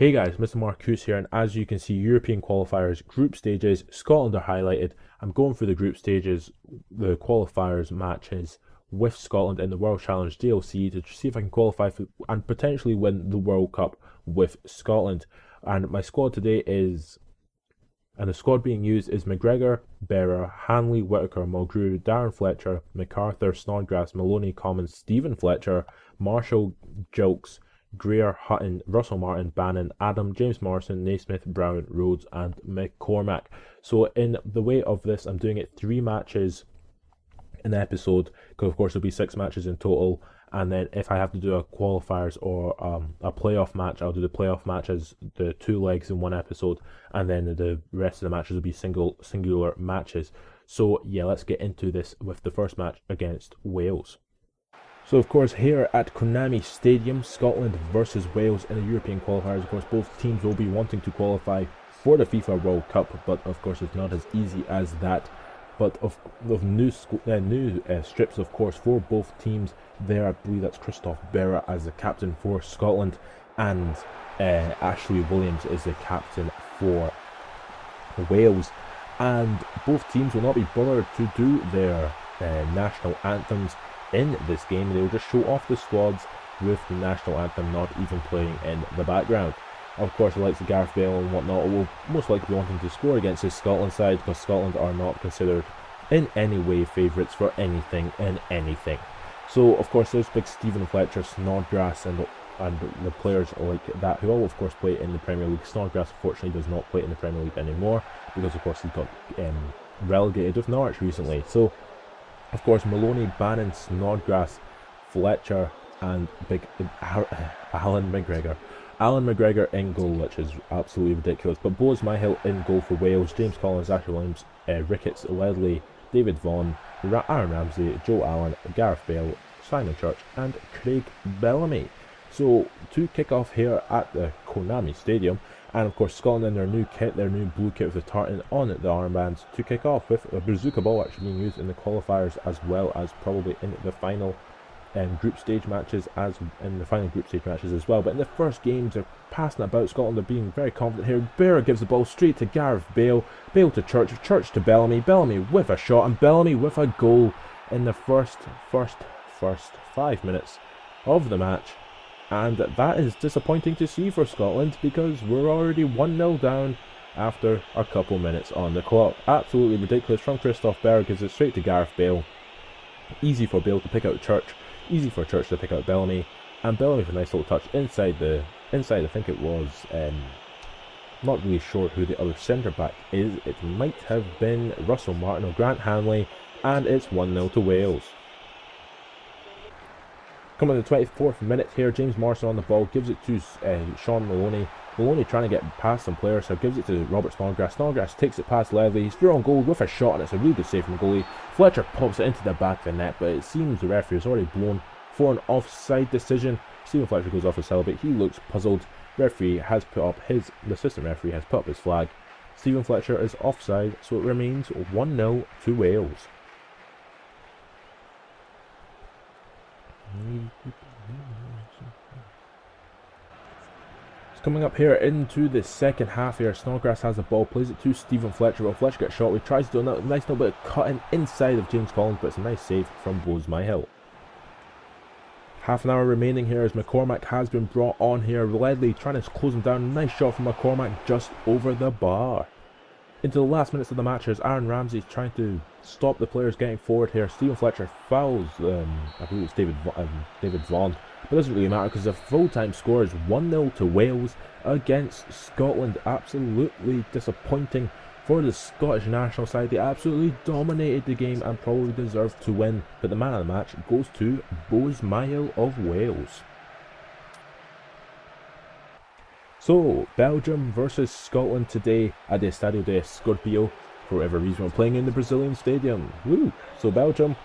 Hey guys, Mr. Marcus here, and as you can see, European qualifiers, group stages, Scotland are highlighted. I'm going through the group stages, the qualifiers matches with Scotland in the World Challenge DLC to see if I can qualify for, and potentially win the World Cup with Scotland. And my squad today is, and the squad being used is McGregor, Berra, Hanley, Whitaker, Mulgrew, Darren Fletcher, MacArthur, Snodgrass, Maloney, Commons, Stephen Fletcher, Marshall, Jilks, Greer, Hutton, Russell Martin, Bannon, Adam, James Morrison, Naismith, Brown, Rhodes, and McCormack. So in the way of this, I'm doing it 3 matches an episode, because of course there'll be 6 matches in total, and then if I have to do a qualifiers or a playoff match, I'll do the playoff matches, the 2 legs in one episode, and then the rest of the matches will be singular matches. So yeah, let's get into this with the first match against Wales. So of course here at Konami Stadium, Scotland versus Wales in the European qualifiers. Of course both teams will be wanting to qualify for the FIFA World Cup, but of course it's not as easy as that. But of new strips, of course, for both teams there. I believe that's Christophe Berra as the captain for Scotland, and Ashley Williams is the captain for Wales. And both teams will not be bothered to do their national anthems in this game. They will just show off the squads with the national anthem not even playing in the background. Of course, the likes of Gareth Bale and whatnot will most likely be wanting to score against this Scotland side, because Scotland are not considered in any way favourites for anything and anything. So, of course, there's big Stephen Fletcher, Snodgrass, and the players like that, who all, of course, play in the Premier League. Snodgrass, unfortunately, does not play in the Premier League anymore, because, of course, he got relegated with Norwich recently. So, of course, Maloney, Bannon, Snodgrass, Fletcher, and big Alan McGregor. Alan McGregor in goal, which is absolutely ridiculous. But Bose Myhill in goal for Wales. James Collins, Ashley Williams, Ricketts, Ledley, David Vaughan, Aaron Ramsey, Joe Allen, Gareth Bale, Simon Church, and Craig Bellamy. So to kick off here at the Konami Stadium, and of course Scotland in their new kit, their new blue kit with the tartan on the armbands, to kick off with a bazooka ball actually being used in the qualifiers as well as probably in the final group stage matches, as well. But in the first games, they're passing about. Scotland are being very confident here. Berra gives the ball straight to Gareth Bale, Bale to Church, Church to Bellamy, Bellamy with a shot, and Bellamy with a goal in the first 5 minutes of the match. And that is disappointing to see for Scotland, because we're already 1-0 down after a couple minutes on the clock. Absolutely ridiculous from Christophe Berra. Gives it straight to Gareth Bale. Easy for Bale to pick out Church. Easy for Church to pick out Bellamy, and Bellamy with a nice little touch inside. I think it was, not really sure who the other centre back is. It might have been Russell Martin or Grant Hanley, and it's 1-0 to Wales. Coming to the 24th minute here, James Morrison on the ball, gives it to Sean Maloney. Maloney trying to get past some players, so gives it to Robert Snodgrass. Snodgrass takes it past Ledley. He's through on goal with a shot, and it's a really good save from the goalie. Fletcher pops it into the back of the net, but it seems the referee has already blown for an offside decision. Stephen Fletcher goes off to celebrate. He looks puzzled. The assistant referee has put up his flag. Stephen Fletcher is offside, so it remains 1-0 to Wales. Coming up here into the second half here, Snodgrass has the ball, plays it to Stephen Fletcher. Well, Fletcher gets shot. He tries to do a nice little bit of cutting inside of James Collins, but it's a nice save from Bose Myhill. Half an hour remaining here as McCormack has been brought on here. Ledley trying to close him down. Nice shot from McCormack just over the bar. Into the last minutes of the match, as Aaron Ramsey trying to stop the players getting forward here. Stephen Fletcher fouls, I believe it's David Vaughan. But it doesn't really matter, because the full-time score is 1-0 to Wales against Scotland. Absolutely disappointing for the Scottish national side. They absolutely dominated the game and probably deserved to win. But the man of the match goes to Bose Myhill of Wales. So, Belgium versus Scotland today at the Estadio de Scorpio. For whatever reason, we're playing in the Brazilian stadium. Woo! So Belgium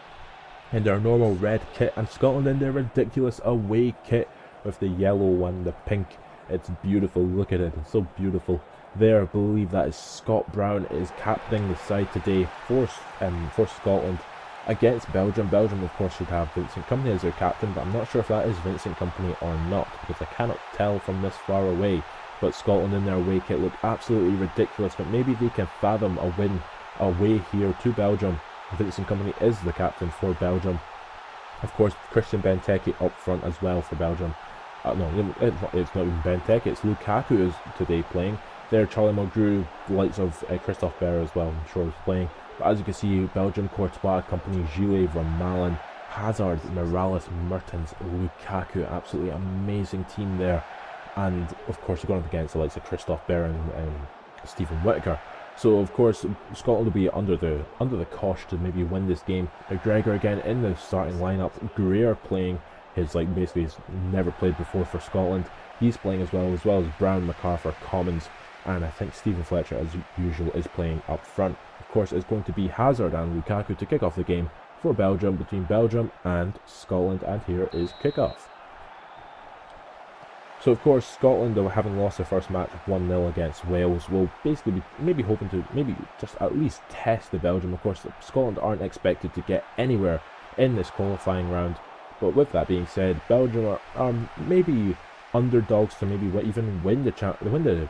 in their normal red kit, and Scotland in their ridiculous away kit with the yellow one, the pink. It's beautiful. Look at it. It's so beautiful. There, I believe that is Scott Brown is captaining the side today for Scotland against Belgium. Belgium, of course, should have Vincent Kompany as their captain, but I'm not sure if that is Vincent Kompany or not, because I cannot tell from this far away. but Scotland in their wake, it looked absolutely ridiculous, but maybe they can fathom a win away here to Belgium. Vincent Kompany is the captain for Belgium. Of course, Christian Benteke up front as well for Belgium. No, it's not even Benteke, it's Lukaku is today playing. There, Charlie Mulgrew, the likes of Christophe Berra as well, I'm sure is playing. But as you can see, Belgium, Courtois, Kompany, Gillet, Vermaelen, Hazard, Morales, Mertens, Lukaku, absolutely amazing team there. And of course, they're going up against the likes of Christophe Berra and Stephen Whittaker. So of course, Scotland will be under the cosh to maybe win this game. McGregor again in the starting lineup. Greer playing his basically he's never played before for Scotland. He's playing as well as Brown, MacArthur, Commons, and I think Stephen Fletcher as usual is playing up front. Of course, it's going to be Hazard and Lukaku to kick off the game for Belgium, between Belgium and Scotland, and here is kickoff. So of course, Scotland, though having lost their first match 1-0 against Wales, will basically be maybe hoping to just at least test the Belgium. Of course, Scotland aren't expected to get anywhere in this qualifying round, but with that being said, Belgium are maybe underdogs to maybe even win the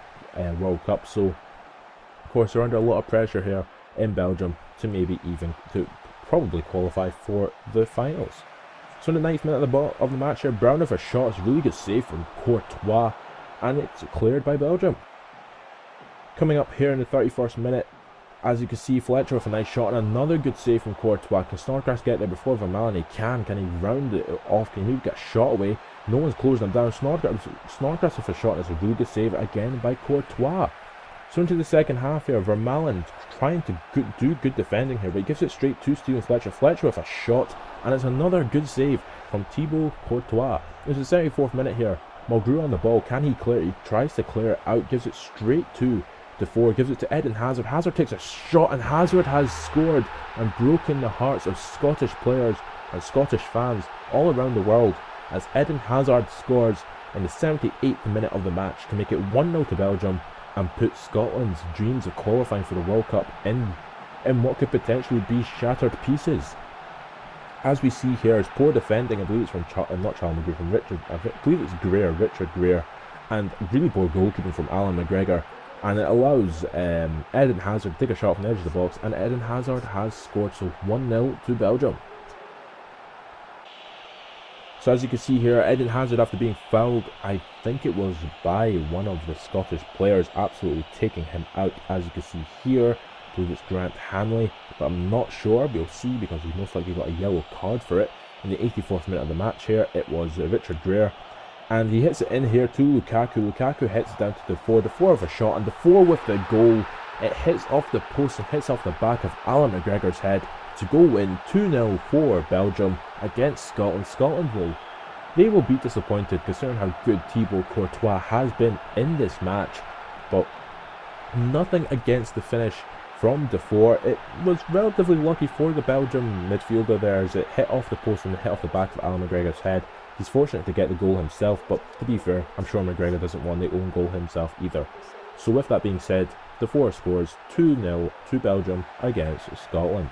World Cup. So of course, they're under a lot of pressure here in Belgium to maybe even to probably qualify for the finals. So in the 9th minute of the match here, Brown with a shot. It's a really good save from Courtois, and it's cleared by Belgium. Coming up here in the 31st minute, as you can see, Fletcher with a nice shot and another good save from Courtois. Can Snodgrass get there before Vermaelen? He can he round it off? Can he maybe get a shot away? No one's closing him down. Snodgrass with a shot, and it's a really good save again by Courtois. So into the second half here, Vermaelen trying to do good defending here, but he gives it straight to Stephen Fletcher. Fletcher with a shot, and it's another good save from Thibaut Courtois. It's the 74th minute here. Mulgrew on the ball. Can he clear it? He tries to clear it out, gives it straight to Defoe, gives it to Eden Hazard. Hazard takes a shot, and Hazard has scored and broken the hearts of Scottish players and Scottish fans all around the world, as Eden Hazard scores in the 78th minute of the match to make it 1-0 to Belgium, and put Scotland's dreams of qualifying for the World Cup in what could potentially be shattered pieces. As we see here, it's poor defending. I believe it's from not Charlie McGrew, from Richard. I believe it's Richard Greer, and really poor goalkeeping from Alan McGregor. And it allows Eden Hazard to take a shot from the edge of the box, and Eden Hazard has scored. So 1-0 to Belgium. So as you can see here, Eden Hazard, after being fouled, I think it was by one of the Scottish players, absolutely taking him out. As you can see here, I believe it's Grant Hanley, but I'm not sure. We'll see, because he's most likely got a yellow card for it. In the 84th minute of the match here, it was Richard Greer, and he hits it in here to Lukaku. Lukaku hits it down to Defoe. Defoe with a shot, and Defoe with the goal. It hits off the post and hits off the back of Alan McGregor's head to go win 2-0 for Belgium against Scotland. Scotland will be disappointed, considering how good Thibaut Courtois has been in this match, but nothing against the finish from Defoe. It was relatively lucky for the Belgium midfielder there, as it hit off the post and it hit off the back of Alan McGregor's head. He's fortunate to get the goal himself, but to be fair, I'm sure McGregor doesn't want the own goal himself either. So with that being said, Defoe scores 2-0 to Belgium against Scotland.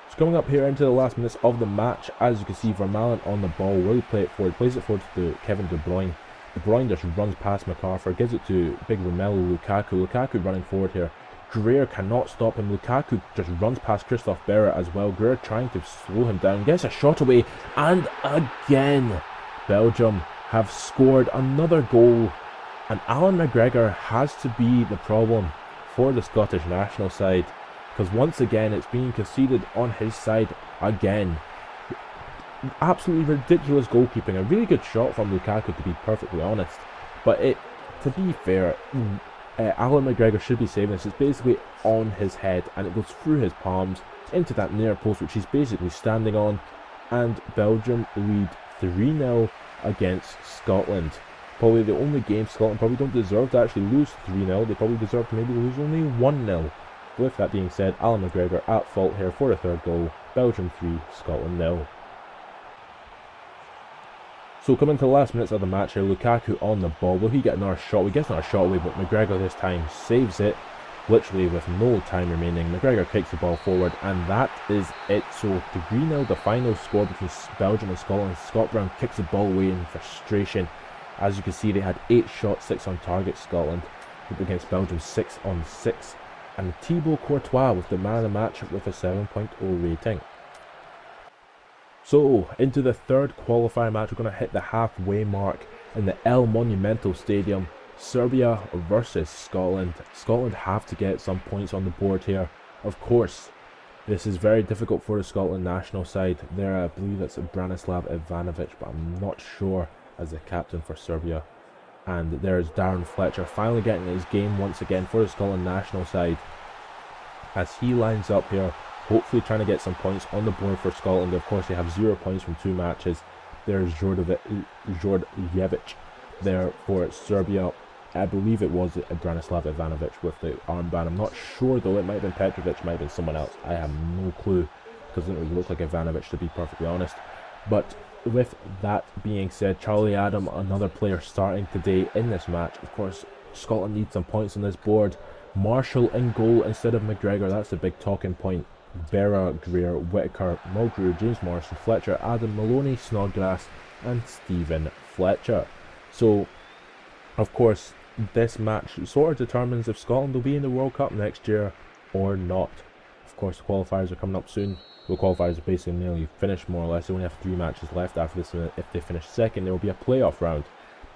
So coming up here into the last minutes of the match, as you can see, Vermaelen on the ball, will play it forward, plays it forward to Kevin De Bruyne. De Bruyne just runs past MacArthur, gives it to big Romelu Lukaku. Lukaku running forward here. Greer cannot stop him. Lukaku just runs past Christophe Berra as well. Greer trying to slow him down, gets a shot away, and again Belgium have scored another goal, and Alan McGregor has to be the problem for the Scottish national side, because once again it's being conceded on his side again. Absolutely ridiculous goalkeeping. A really good shot from Lukaku, to be perfectly honest, but to be fair, Alan McGregor should be saving this. It's basically on his head, and it goes through his palms into that near post, which he's basically standing on, and Belgium lead 3-0 against Scotland. Probably the only game Scotland probably don't deserve to actually lose 3-0. They probably deserve to maybe lose only 1-0. With that being said, Alan McGregor at fault here for the third goal. Belgium 3, Scotland 0. So coming to the last minutes of the match here, Lukaku on the ball. Will he get another shot? We get another shot away, but McGregor this time saves it. literally with no time remaining. McGregor kicks the ball forward, and that is it. So 3-0, the final score between Belgium and Scotland. Scott Brown kicks the ball away in frustration. As you can see, they had 8 shots, 6 on target, Scotland, against Belgium 6 on 6. And Thibaut Courtois was the man of the match with a 7.0 rating. So, into the third qualifier match, we're going to hit the halfway mark in the El Monumental Stadium. Serbia versus Scotland. Scotland have to get some points on the board here. Of course, this is very difficult for the Scotland national side. There, I believe it's Branislav Ivanovic, but I'm not sure, as the captain for Serbia. And there's Darren Fletcher finally getting his game once again for the Scotland national side, as he lines up here, hopefully trying to get some points on the board for Scotland. Of course, they have 0 points from 2 matches. There's Georgievic there for Serbia. I believe it was Branislav Ivanovic with the armband. I'm not sure though, it might have been Petrovic, might have been someone else. I have no clue, because it doesn't really look like Ivanovic, to be perfectly honest. But with that being said, Charlie Adam, another player starting today in this match. Of course, Scotland needs some points on this board. Marshall in goal instead of McGregor, that's a big talking point. Berra, Greer, Whitaker, Mulgrew, James Morrison, Fletcher, Adam, Maloney, Snodgrass and Stephen Fletcher. So, of course, this match sort of determines if Scotland will be in the World Cup next year or not. Of course, the qualifiers are coming up soon. The qualifiers are basically nearly finished, more or less. They only have 3 matches left after this, and if they finish second, there will be a playoff round.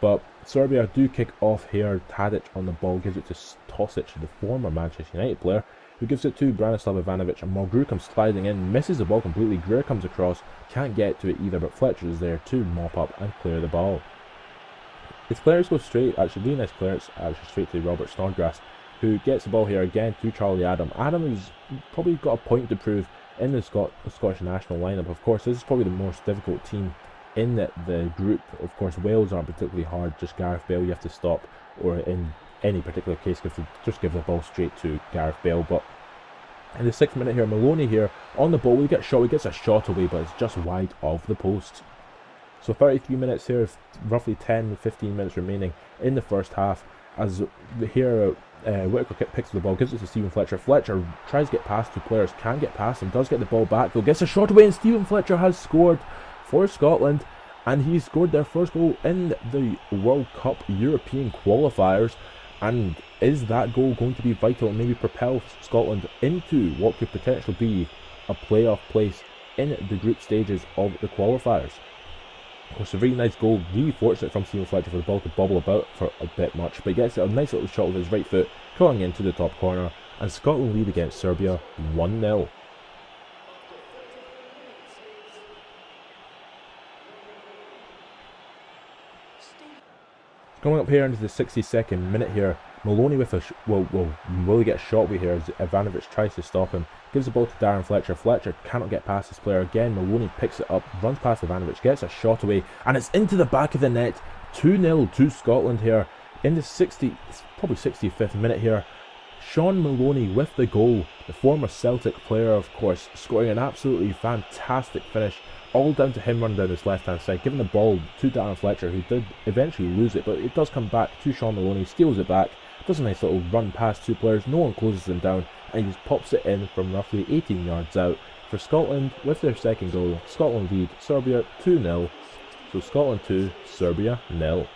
But Serbia do kick off here. Tadic on the ball, gives it to Tosic, the former Manchester United player, who gives it to Branislav Ivanovic, and Mulgrew comes sliding in, misses the ball completely. Greer comes across, can't get to it either, but Fletcher is there to mop up and clear the ball. His clearance goes straight, actually really nice clearance, actually straight to Robert Snodgrass, who gets the ball here again to Charlie Adam. Adam has probably got a point to prove in the Scottish national lineup. Of course, this is probably the most difficult team in the group. Of course, Wales aren't particularly hard, just Gareth Bale you have to stop, or in any particular case, just give the ball straight to Gareth Bale. But in the 6th minute here, Maloney here on the ball, he gets a shot away, but it's just wide of the post. So 33 minutes here, roughly 10-15 minutes remaining in the first half, as here Whitaker picks the ball, gives it to Stephen Fletcher. Fletcher tries to get past 2 players, can't get past him, does get the ball back though, gets a shot away, and Stephen Fletcher has scored for Scotland, and he scored their first goal in the World Cup European qualifiers. And is that goal going to be vital and maybe propel Scotland into what could potentially be a playoff place in the group stages of the qualifiers? Of course, a really nice goal, really fortunate from Stephen Fletcher for the ball to bobble about for a bit much, but he gets a nice little shot with his right foot, curling into the top corner, and Scotland lead against Serbia 1-0. Coming up here into the 62nd minute here, Maloney with a will he get shot with here as Ivanovic tries to stop him, gives the ball to Darren Fletcher. Fletcher cannot get past his player again. Maloney picks it up, runs past Ivanovic, gets a shot away, and it's into the back of the net. 2-0 to Scotland here in the 65th minute here. Sean Maloney with the goal, the former Celtic player, of course, scoring an absolutely fantastic finish. All down to him running down his left-hand side, giving the ball to Darren Fletcher, who did eventually lose it, but it does come back to Sean Maloney, steals it back, does a nice little run past 2 players, no one closes him down, and he just pops it in from roughly 18 yards out for Scotland with their second goal. Scotland lead Serbia 2-0, so Scotland 2, Serbia 0.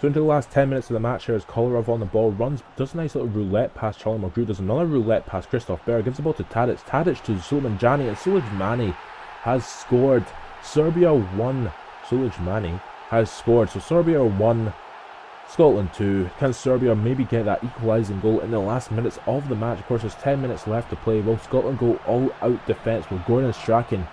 So into the last 10 minutes of the match here, as Kolarov on the ball does a nice little roulette pass Charlie Mulgrew, does another roulette pass Christoph Berra, gives the ball to Tadic, Tadic to Suleimani, and Suleimani has scored. Serbia 1, Suleimani has scored, so Serbia 1, Scotland 2. Can Serbia maybe get that equalising goal in the last minutes of the match? Of course, there's 10 minutes left to play. Will Scotland go all out defence? Will Gordon Strachan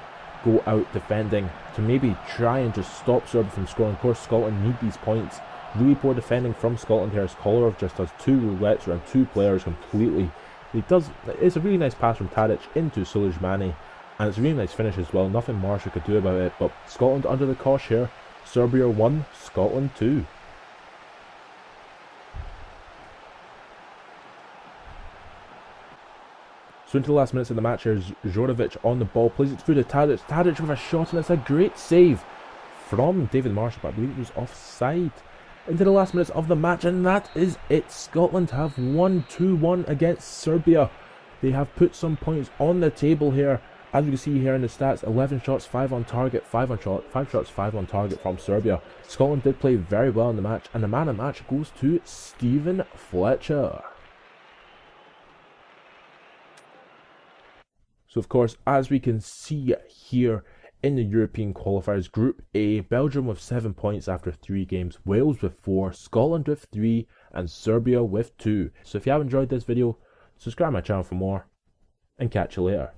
go out defending to maybe try and just stop Serbia from scoring? Of course, Scotland need these points. Really poor defending from Scotland here, as Kolarov just does 2 roulettes around 2 players completely. It's a really nice pass from Tadic into Suleimani, and it's a really nice finish as well. Nothing Marshall could do about it, but Scotland under the cosh here. Serbia 1, Scotland 2. So into the last minutes of the match here, Jorovic on the ball, plays it through to Tadic. Tadic with a shot, and it's a great save from David Marshall, but I believe it was offside. into the last minutes of the match, and that is it. Scotland have won 2-1 against Serbia. They have put some points on the table here. As you can see here in the stats, 11 shots, 5 on target, 5 shots, 5 on target from Serbia. Scotland did play very well in the match, and the man of the match goes to Stephen Fletcher. So of course, as we can see here in the European qualifiers, Group A, Belgium with 7 points after 3 games, Wales with 4, Scotland with 3, and Serbia with 2. So if you have enjoyed this video, subscribe my channel for more, and catch you later.